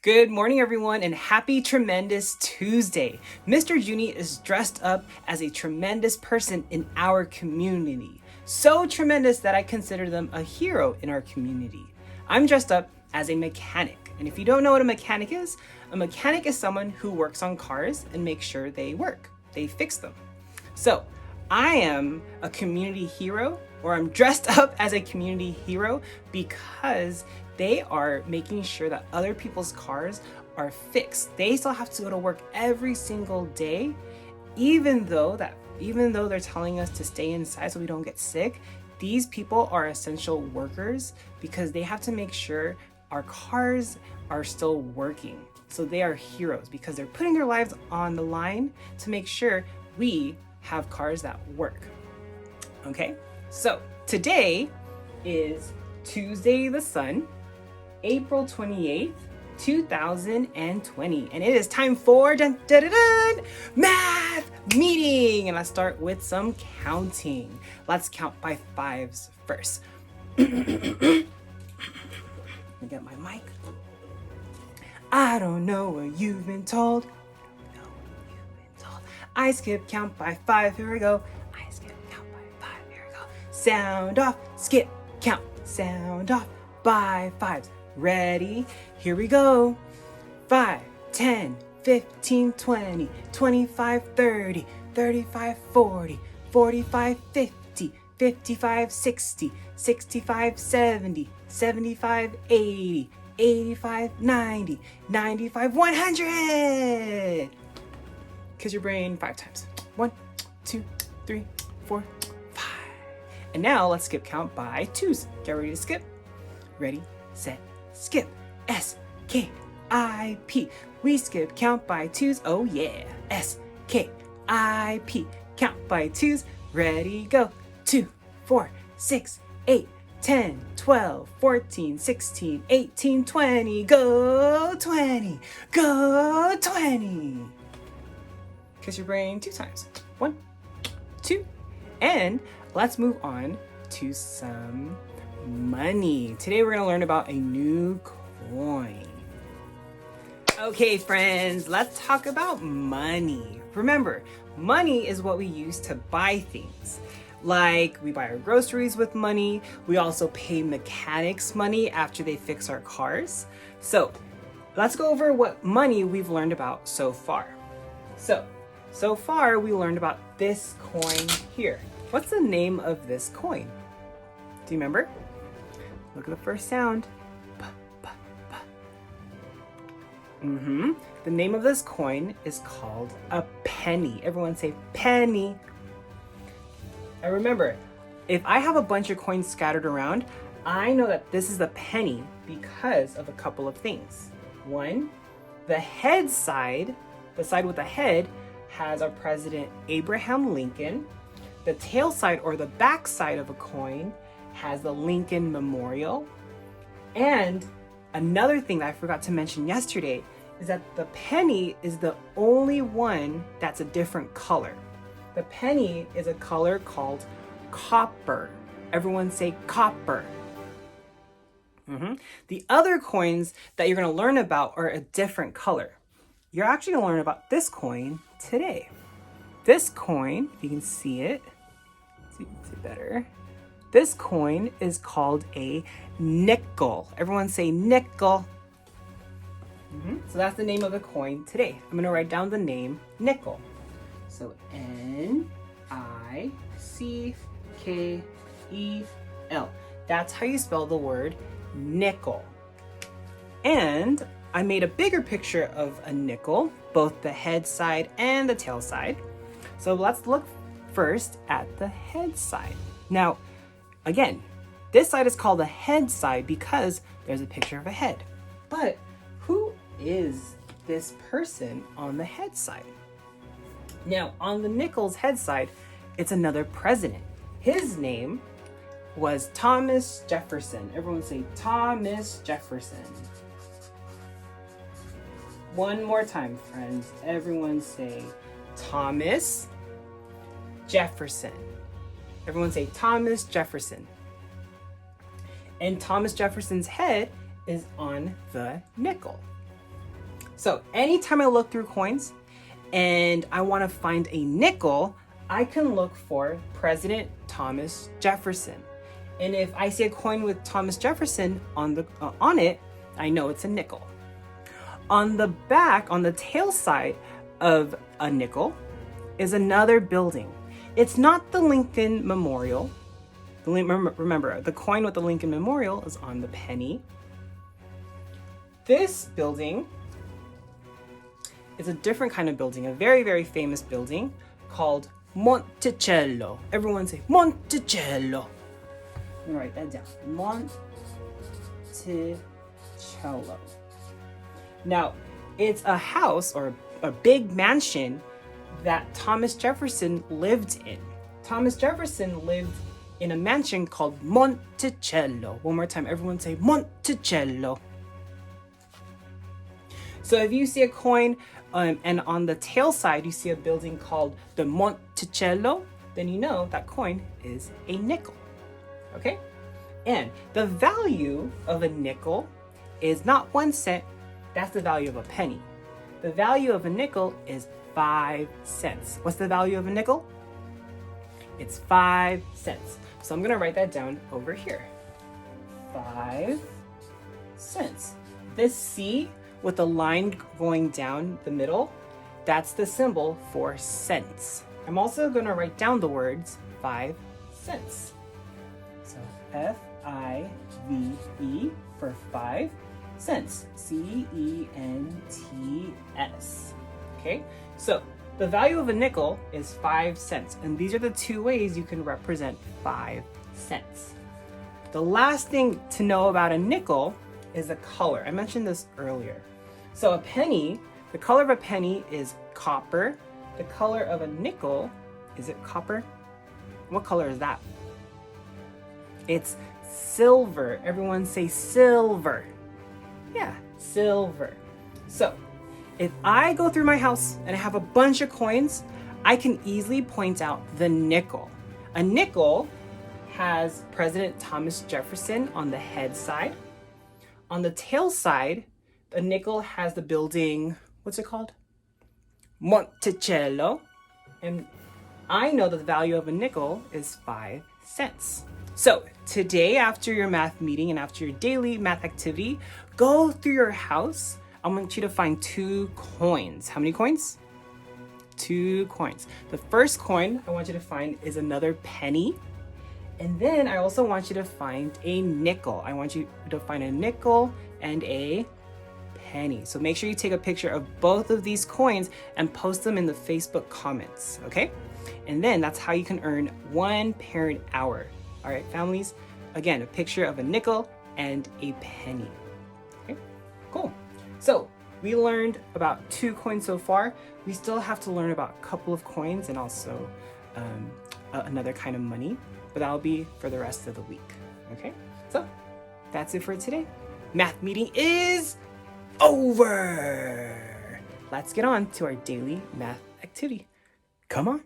Good morning, everyone, and happy Tremendous Tuesday. Mr. Junie is dressed up as a tremendous person in our community. So tremendous that I consider them a hero in our community. I'm dressed up as a mechanic. And if you don't know what a mechanic is someone who works on cars and makes sure they work. They fix them. So I am a community hero, or I'm dressed up as a community hero because they are making sure that other people's cars are fixed. They still have to go to work every single day, even though they're telling us to stay inside so we don't get sick. These people are essential workers because they have to make sure our cars are still working. So they are heroes because they're putting their lives on the line to make sure we have cars that work. Okay, so today is Tuesday the Sun, April 28th, 2020, and it is time for math meeting. And let's start with some counting. Let's count by fives first. Let me get my mic. I don't know what you've been told. I skip count by five. Here we go. I skip count by five. Here we go. Sound off. Skip count. Sound off by fives. Ready? Here we go. 5, 10, 15, 20, 25, 30, 35, 40, 45, 50, 55, 60, 65, 70, 75, 80, 85, 90, 95, 100. Kiss your brain 5 times. 1, 2, 3, 4, 5. And now let's skip count by twos. Get ready to skip. Ready, set, skip. S-K-I-P. We skip count by twos. Oh yeah. S-K-I-P. Count by twos. Ready, go. 2, 4, 6, 8, 10, 12, 14, 16, 18, 20. Go 20. Go 20. Kiss your brain 2 times. 1, 2. And let's move on to some money. Today we're going to learn about a new coin. Okay, friends, let's talk about money. Remember, money is what we use to buy things. Like we buy our groceries with money. We also pay mechanics money after they fix our cars. So let's go over what money we've learned about so far. So far we learned about this coin here. What's the name of this coin? Do you remember? Look at the first sound. The name of this coin is called a penny. Everyone say penny. And remember, if I have a bunch of coins scattered around, I know that this is a penny because of a couple of things. One, the head side, the side with the head, has our President Abraham Lincoln. The tail side, or the back side of a coin, has the Lincoln Memorial. And another thing that I forgot to mention yesterday is that the penny is the only one that's a different color. The penny is a color called copper. Everyone say copper. The other coins that you're going to learn about are a different color. You're actually going to learn about this coin today. This coin, if you can see it, so you can see better. This coin is called a nickel. Everyone say nickel. So that's the name of the coin today. I'm going to write down the name nickel. So N-I-C-K-E-L. That's how you spell the word nickel. And I made a bigger picture of a nickel, both the head side and the tail side. So let's look first at the head side. Now, again, this side is called the head side because there's a picture of a head. But who is this person on the head side? Now, on the nickel's head side, it's another president. His name was Thomas Jefferson. Everyone say Thomas Jefferson. One more time, friends. Everyone say Thomas Jefferson. Everyone say Thomas Jefferson. And Thomas Jefferson's head is on the nickel. So anytime I look through coins and I want to find a nickel, I can look for President Thomas Jefferson. And if I see a coin with Thomas Jefferson on it, I know it's a nickel. On the back, on the tail side of a nickel, is another building. It's not the Lincoln Memorial. Remember, the coin with the Lincoln Memorial is on the penny. This building is a different kind of building, a very, very famous building called Monticello. Everyone say Monticello. I'm gonna write that down. Monticello. Now, it's a house or a big mansion that Thomas Jefferson lived in. Thomas Jefferson lived in a mansion called Monticello. One more time, everyone say Monticello. So if you see a coin and on the tail side you see a building called the Monticello, then you know that coin is a nickel. Okay? And the value of a nickel is not 1 cent, that's the value of a penny. The value of a nickel is 5 cents. What's the value of a nickel? It's 5 cents. So I'm gonna write that down over here. 5 cents. This C with the line going down the middle, that's the symbol for cents. I'm also gonna write down the words 5 cents. So F-I-V-E for 5 cents. C-E-N-T-S. Okay, so the value of a nickel is 5 cents, and these are the two ways you can represent 5 cents. The last thing to know about a nickel is the color. I mentioned this earlier. So a penny, the color of a penny is copper. The color of a nickel, is it copper? What color is that? It's silver. Everyone say silver. Yeah, silver. So if I go through my house and I have a bunch of coins, I can easily point out the nickel. A nickel has President Thomas Jefferson on the head side. On the tail side, a nickel has the building, what's it called? Monticello. And I know that the value of a nickel is 5 cents. So today, after your math meeting and after your daily math activity, go through your house. I want you to find 2 coins. How many coins? 2 coins. The first coin I want you to find is another penny. And then I also want you to find a nickel. I want you to find a nickel and a penny. So make sure you take a picture of both of these coins and post them in the Facebook comments, okay? And then that's how you can earn 1 parent hour. All right, families? Again, a picture of a nickel and a penny. Okay, cool. So we learned about 2 coins so far. We still have to learn about a couple of coins and also another kind of money, but that'll be for the rest of the week. Okay, so that's it for today. Math meeting is over. Let's get on to our daily math activity. Come on.